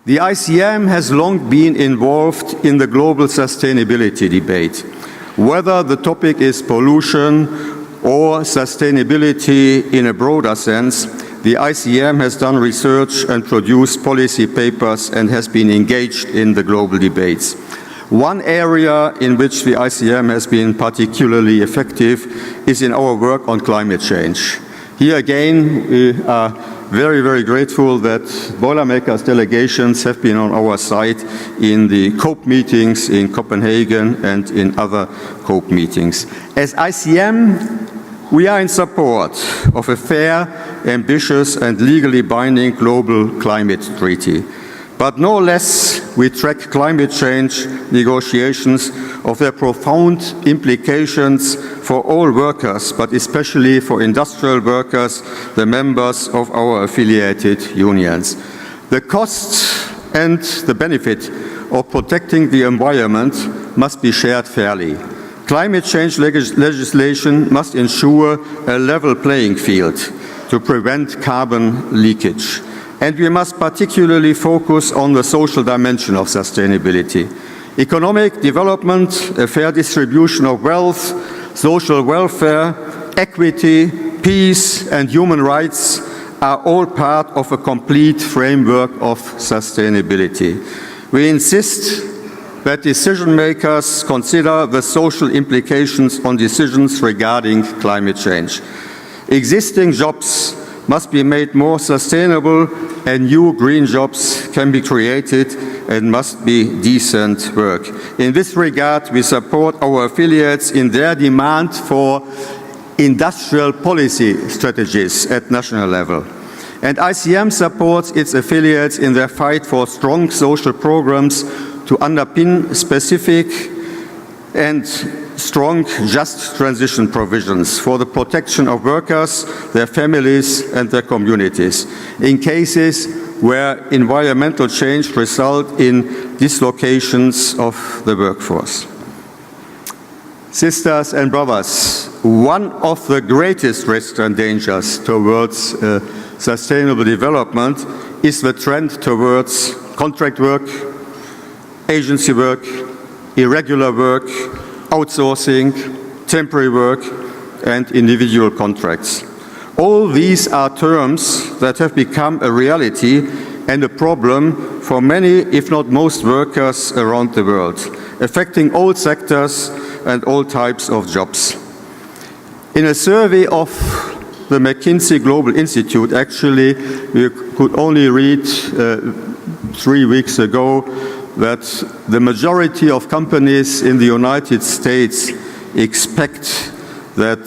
The ICEM has long been involved in the global sustainability debate. Whether the topic is pollution or sustainability in a broader sense, the ICEM has done research and produced policy papers and has been engaged in the global debates. One area in which the ICEM has been particularly effective is in our work on climate change. Here again, we are very, very grateful that Boilermakers delegations have been on our side in the COPE meetings in Copenhagen and in other COPE meetings. As ICEM, we are in support of a fair, ambitious and legally binding global climate treaty. But no less, we track climate change negotiations of their profound implications for all workers, but especially for industrial workers, the members of our affiliated unions. The costs and the benefit of protecting the environment must be shared fairly. Climate change legislation must ensure a level playing field to prevent carbon leakage. And we must particularly focus on the social dimension of sustainability. Economic development, a fair distribution of wealth, social welfare, equity, peace, and human rights are all part of a complete framework of sustainability. We insist that decision makers consider the social implications on decisions regarding climate change. Existing jobs must be made more sustainable and new green jobs can be created and must be decent work. In this regard, we support our affiliates in their demand for industrial policy strategies at national level. And ICEM supports its affiliates in their fight for strong social programs to underpin specific and strong just transition provisions for the protection of workers, their families and their communities in cases where environmental change results in dislocations of the workforce. Sisters and brothers, one of the greatest risks and dangers towards sustainable development is the trend towards contract work, agency work, irregular work, outsourcing, temporary work, and individual contracts. All these are terms that have become a reality and a problem for many, if not most, workers around the world, affecting all sectors and all types of jobs. In a survey of the McKinsey Global Institute, actually, we could only read 3 weeks ago that the majority of companies in the United States expect that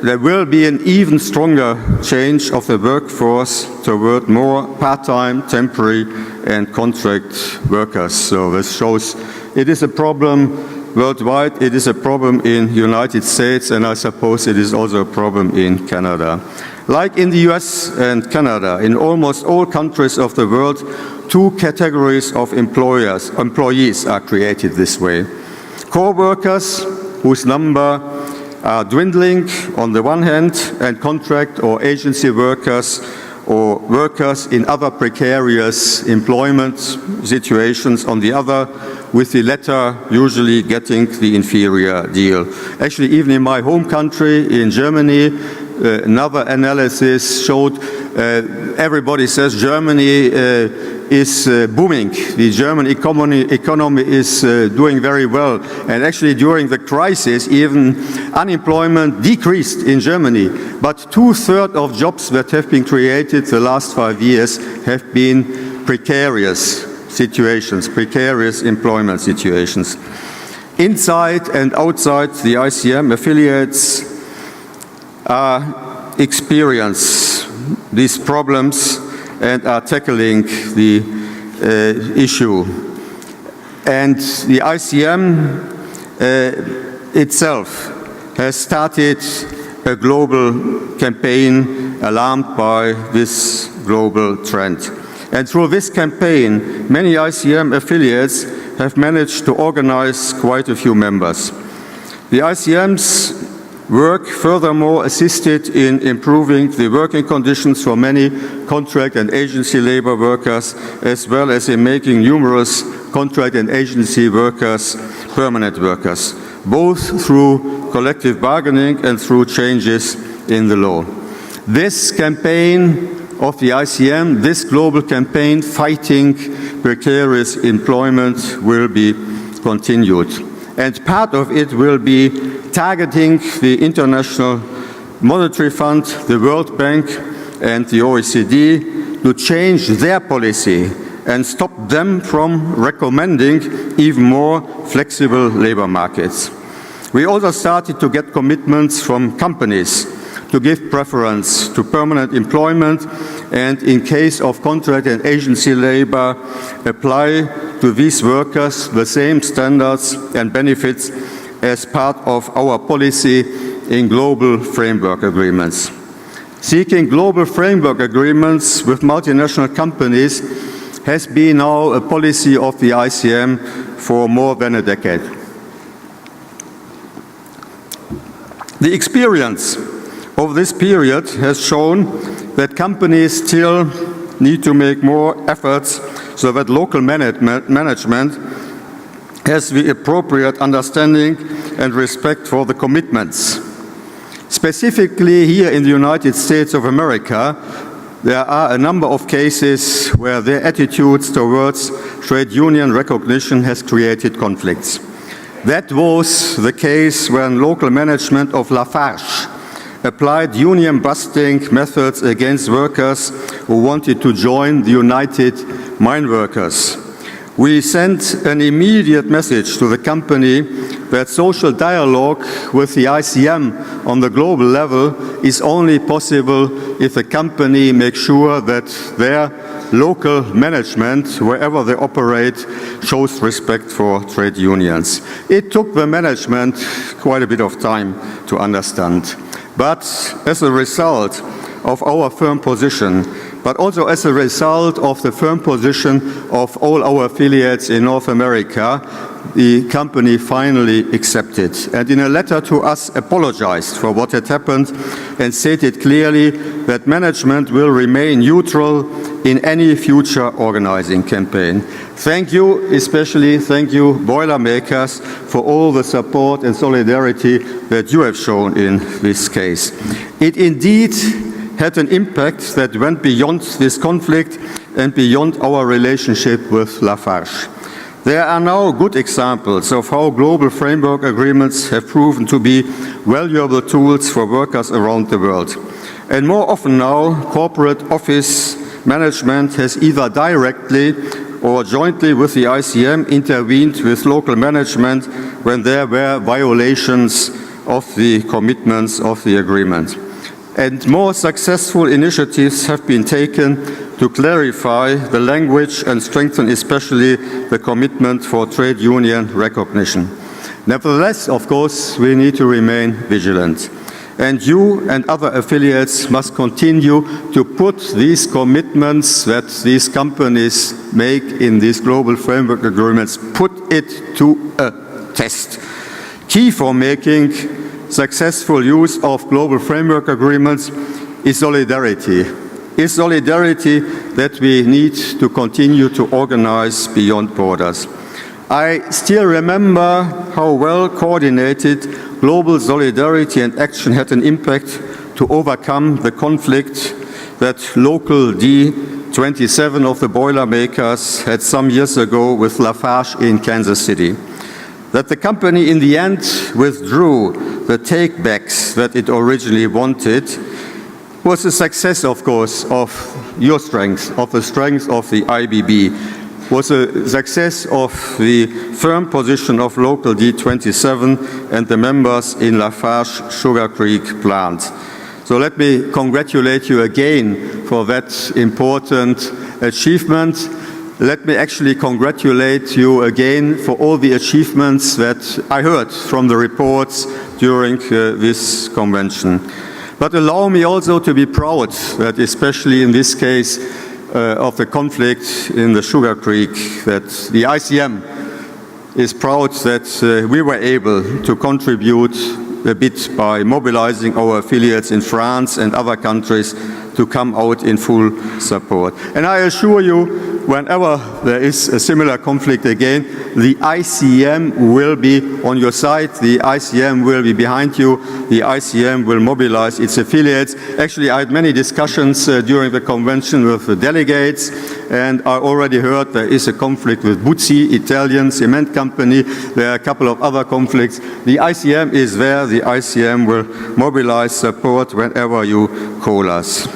there will be an even stronger change of the workforce toward more part-time, temporary and contract workers. So this shows it is a problem worldwide, it is a problem in the United States, and I suppose it is also a problem in Canada. Like in the US and Canada, in almost all countries of the world, 2 categories of employees are created this way. Core workers, whose number are dwindling on the one hand, and contract or agency workers or workers in other precarious employment situations on the other, with the latter usually getting the inferior deal. Actually, even in my home country, in Germany, another analysis showed everybody says Germany is booming. The German economy is doing very well. And actually during the crisis, even unemployment decreased in Germany. But 2/3 of jobs that have been created the last 5 years have been precarious situations, precarious employment situations. Inside and outside the ICEM, affiliates experience these problems and are tackling the issue. And the ICEM itself has started a global campaign alarmed by this global trend. And through this campaign, many ICEM affiliates have managed to organize quite a few members. The ICEM's Work furthermore assisted in improving the working conditions for many contract and agency labor workers, as well as in making numerous contract and agency workers permanent workers, both through collective bargaining and through changes in the law. This campaign of the ICM, this global campaign fighting precarious employment, will be continued. And part of it will be targeting the International Monetary Fund, the World Bank, and the OECD to change their policy and stop them from recommending even more flexible labor markets. We also started to get commitments from companies to give preference to permanent employment and, in case of contract and agency labor, apply to these workers the same standards and benefits as part of our policy in global framework agreements. Seeking global framework agreements with multinational companies has been now a policy of the ICM for more than a decade. The experience of this period has shown that companies still need to make more efforts so that local management has the appropriate understanding and respect for the commitments. Specifically here in the United States of America, there are a number of cases where their attitudes towards trade union recognition has created conflicts. That was the case when local management of Lafarge applied union-busting methods against workers who wanted to join the United Mine Workers. We sent an immediate message to the company that social dialogue with the ICM on the global level is only possible if the company makes sure that their local management, wherever they operate, shows respect for trade unions. It took the management quite a bit of time to understand. But as a result of our firm position, but also as a result of the firm position of all our affiliates in North America, the company finally accepted, and in a letter to us apologized for what had happened and stated clearly that management will remain neutral in any future organizing campaign. Thank you, especially thank you, Boilermakers, for all the support and solidarity that you have shown in this case. It indeed had an impact that went beyond this conflict and beyond our relationship with Lafarge. There are now good examples of how global framework agreements have proven to be valuable tools for workers around the world. And more often now, corporate office management has either directly or jointly with the ICM intervened with local management when there were violations of the commitments of the agreement. And more successful initiatives have been taken to clarify the language and strengthen especially the commitment for trade union recognition. Nevertheless, of course, we need to remain vigilant. And you and other affiliates must continue to put these commitments that these companies make in these global framework agreements, put it to a test. Key for making successful use of global framework agreements is solidarity. It's solidarity that we need to continue to organize beyond borders. I still remember how well coordinated global solidarity and action had an impact to overcome the conflict that local D27 of the Boilermakers had some years ago with Lafarge in Kansas City. That the company in the end withdrew the take-backs that it originally wanted was a success, of course, of your strength, of the strength of the IBB, was a success of the firm position of local D27 and the members in Lafarge Sugar Creek plant. So let me congratulate you again for that important achievement. Let me actually congratulate you again for all the achievements that I heard from the reports during this convention. But allow me also to be proud that, especially in this case of the conflict in the Sugar Creek, that the ICM is proud that we were able to contribute a bit by mobilizing our affiliates in France and other countries to come out in full support. And I assure you, whenever there is a similar conflict again, the ICEM will be on your side, the ICEM will be behind you, the ICEM will mobilize its affiliates. Actually, I had many discussions during the convention with the delegates, and I already heard there is a conflict with Buzzi, Italian cement company. There are a couple of other conflicts. The ICM is there. The ICM will mobilize support whenever you call us.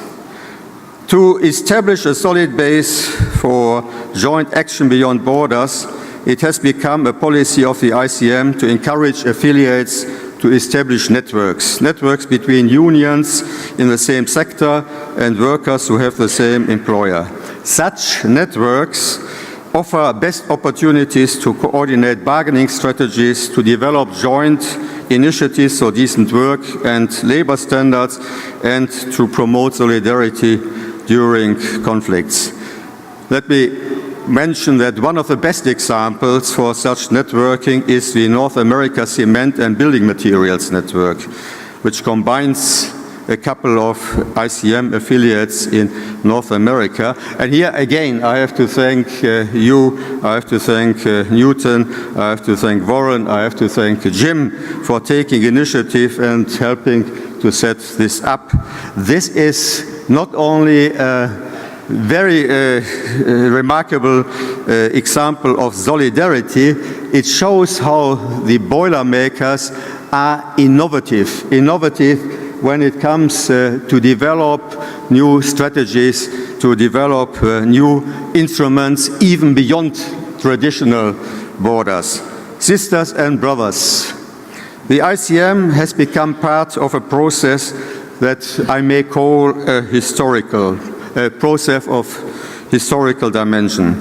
To establish a solid base for joint action beyond borders, it has become a policy of the ICM to encourage affiliates to establish networks between unions in the same sector and workers who have the same employer. Such networks offer best opportunities to coordinate bargaining strategies, to develop joint initiatives for decent work and labor standards, and to promote solidarity during conflicts. Let me mention that one of the best examples for such networking is the North America Cement and Building Materials Network, which combines a couple of ICM affiliates in North America. And here again, I have to thank you, I have to thank Newton, I have to thank Warren, I have to thank Jim for taking initiative and helping to set this up. This is not only a very remarkable example of solidarity, it shows how the Boilermakers are innovative when it comes to develop new strategies, to develop new instruments even beyond traditional borders. Sisters and brothers, the ICM has become part of a process that I may call a process of historical dimension.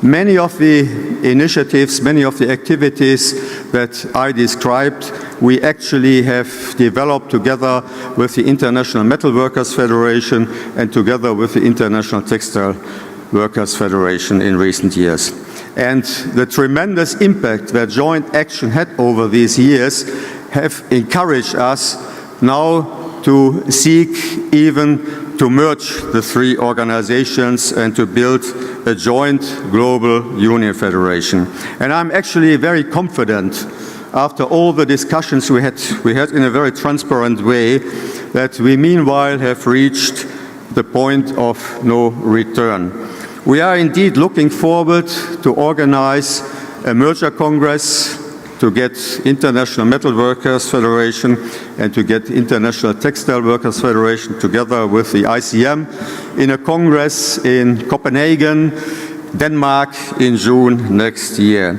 Many of the initiatives, many of the activities that I described, we actually have developed together with the International Metal Workers Federation and together with the International Textile Workers Federation in recent years. And the tremendous impact that joint action had over these years have encouraged us now to seek even to merge the three organizations and to build a joint global union federation. And I'm actually very confident, after all the discussions we had in a very transparent way, that we meanwhile have reached the point of no return. We are indeed looking forward to organize a merger congress to get International Metal Workers Federation and to get International Textile Workers Federation together with the ICM in a congress in Copenhagen, Denmark in June next year.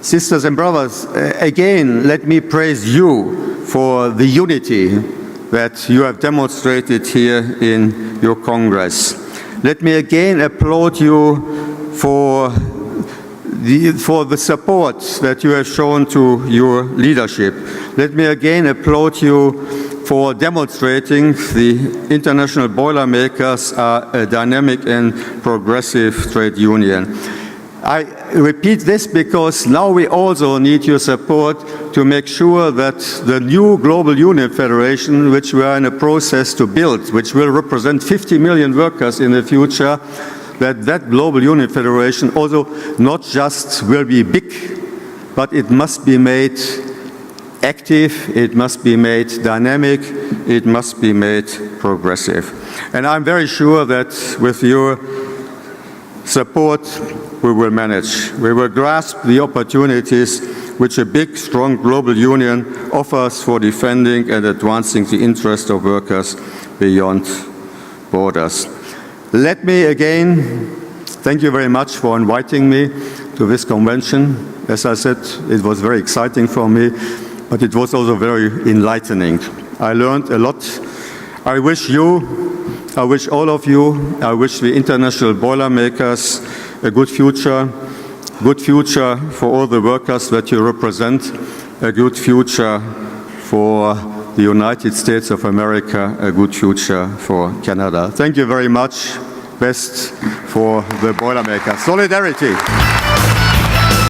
Sisters and brothers, again, let me praise you for the unity that you have demonstrated here in your congress. Let me again applaud you for the support that you have shown to your leadership. Let me again applaud you for demonstrating the International Boilermakers are a dynamic and progressive trade union. I repeat this because now we also need your support to make sure that the new Global Union Federation, which we are in a process to build, which will represent 50 million workers in the future, that Global Union Federation also not just will be big, but it must be made active, it must be made dynamic, it must be made progressive. And I'm very sure that with your support, we will manage. We will grasp the opportunities which a big, strong global union offers for defending and advancing the interests of workers beyond borders. Let me again thank you very much for inviting me to this convention. As I said, it was very exciting for me, but it was also very enlightening. I learned a lot. I wish you, I wish all of you, I wish the International Boilermakers a good future for all the workers that you represent, a good future for the United States of America, a good future for Canada. Thank you very much. Best for the Boilermakers. Solidarity.